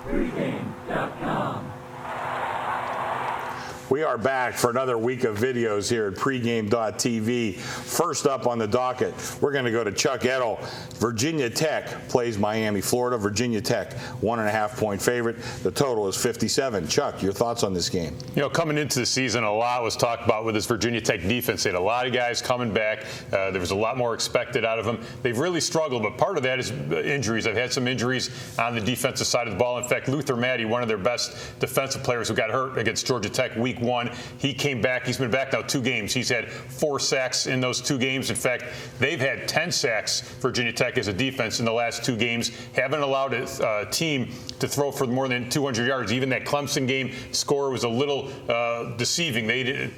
Pregame.com. We are back for another week of videos here at pregame.tv. First up on the docket, we're going to go to Chuck Edel. Virginia Tech plays Miami, Florida. Virginia Tech, 1.5-point favorite. The total is 57. Chuck, your thoughts on this game? You know, coming into the season, a lot was talked about with this Virginia Tech defense. They had a lot of guys coming back. There was a lot more expected out of them. They've really struggled, but part of that is injuries. They've had some injuries on the defensive side of the ball. In fact, Luther Maddie, one of their best defensive players who got hurt against Georgia Tech week 1, he came back. He's been back now 2 games. He's had 4 sacks in those 2 games. In fact, they've had 10 sacks, Virginia Tech, as a defense in the last 2 games. Haven't allowed a team to throw for more than 200 yards. Even that Clemson game score was a little deceiving.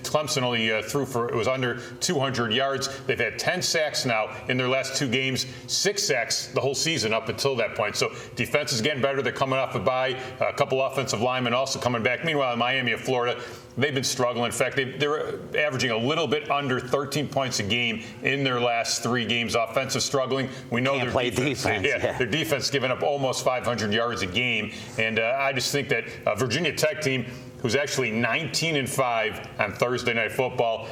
Clemson only threw for, it was under 200 yards. They've had 10 sacks now in their last 2 games, 6 sacks the whole season up until that point. So defense is getting better. They're coming off a bye. A couple offensive linemen also coming back. Meanwhile, in Miami of Florida, they've been struggling. In fact, they're averaging a little bit under 13 points a game in their last 3 games. Offensive struggling. We know their defense. Their defense giving up almost 500 yards a game. And I just think that Virginia Tech team, who's actually 19-5 on Thursday Night Football,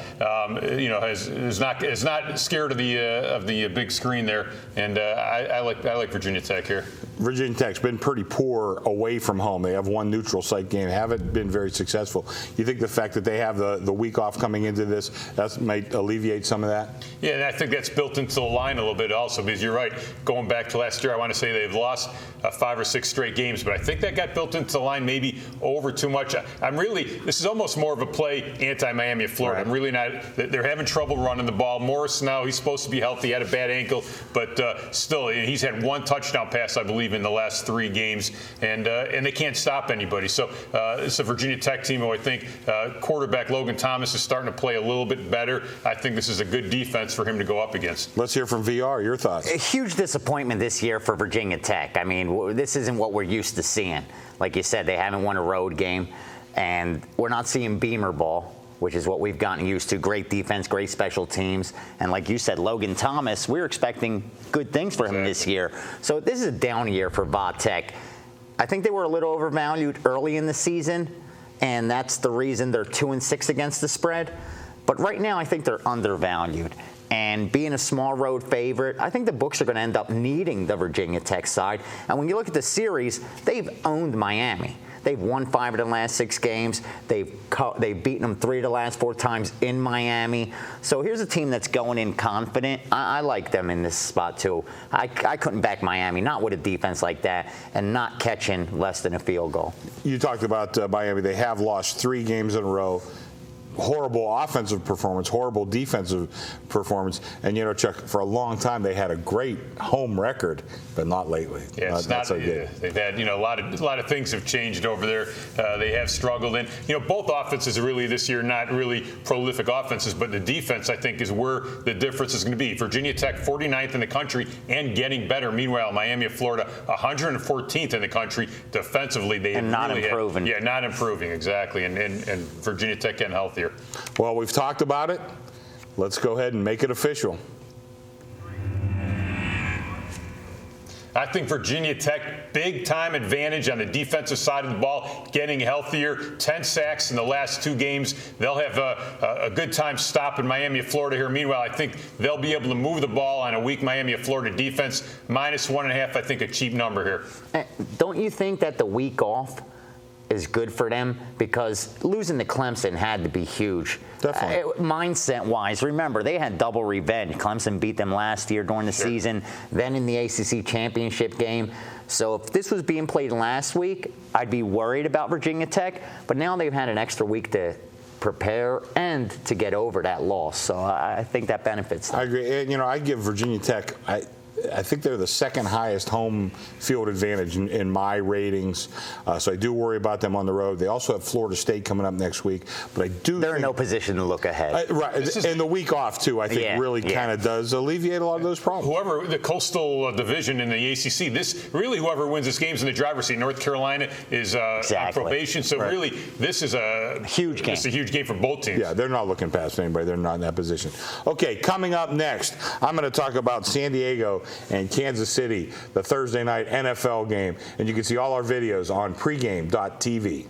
is not scared of the big screen there, and I like Virginia Tech here. Virginia Tech's been pretty poor away from home. They have 1 neutral site game, haven't been very successful. You think the fact that they have the week off coming into this, that might alleviate some of that? Yeah, and I think that's built into the line a little bit also, because you're right. Going back to last year, I want to say they've lost 5 or 6 straight games, but I think that got built into the line maybe over too much. This is almost more of a play anti-Miami of Florida. Right. I'm really not. They're having trouble running the ball. Morris now, he's supposed to be healthy. He had a bad ankle, but still, he's had 1 touchdown pass, I believe, in the last 3 games, and they can't stop anybody. So it's a Virginia Tech team who I think quarterback Logan Thomas is starting to play a little bit better. I think this is a good defense for him to go up against. Let's hear from VR. Your thoughts? A huge disappointment this year for Virginia Tech. I mean, this isn't what we're used to seeing. Like you said, they haven't won a road game. And we're not seeing Beamer ball, which is what we've gotten used to. Great defense, great special teams. And like you said, Logan Thomas, we're expecting good things for him this year. So this is a down year for Va Tech. I think they were a little overvalued early in the season, and that's the reason they're 2-6 against the spread. But right now, I think they're undervalued. And being a small road favorite, I think the books are going to end up needing the Virginia Tech side. And when you look at the series, they've owned Miami. They've won 5 of the last 6 games. They've beaten them 3 of the last 4 times in Miami. So here's a team that's going in confident. I like them in this spot too. I couldn't back Miami, not with a defense like that, and not catching less than a field goal. You talked about Miami. They have lost 3 games in a row. Horrible offensive performance, horrible defensive performance. And, Chuck, for a long time they had a great home record, but not lately. Yeah, not so good. They've had, a lot of things have changed over there. They have struggled. And, both offenses are really this year not really prolific offenses, but the defense, I think, is where the difference is going to be. Virginia Tech, 49th in the country and getting better. Meanwhile, Miami of Florida, 114th in the country defensively. They not really improving. Not improving, exactly. And Virginia Tech getting healthier. Well, we've talked about it. Let's go ahead and make it official. I think Virginia Tech, big-time advantage on the defensive side of the ball, getting healthier. 10 sacks in the last 2 games. They'll have a good time stopping Miami of Florida here. Meanwhile, I think they'll be able to move the ball on a weak Miami of Florida defense. -1.5, I think, a cheap number here. Don't you think that the week off is good for them? Because losing to Clemson had to be huge. Definitely. Mindset-wise, remember, they had double revenge. Clemson beat them last year during the season, then in the ACC championship game. So if this was being played last week, I'd be worried about Virginia Tech. But now they've had an extra week to prepare and to get over that loss. So I think that benefits them. I agree. And, I give Virginia Tech, I think they're the second highest home field advantage in my ratings. So I do worry about them on the road. They also have Florida State coming up next week. But they're in no position to look ahead. Right. And the week off, too, I think really kind of does alleviate a lot of those problems. Whoever, the Coastal Division in the ACC, whoever wins this game is in the driver's seat. North Carolina is on probation. So really, this is a huge game. It's a huge game for both teams. Yeah, they're not looking past anybody. They're not in that position. Okay, coming up next, I'm going to talk about San Diego and Kansas City, the Thursday night NFL game. And you can see all our videos on pregame.tv.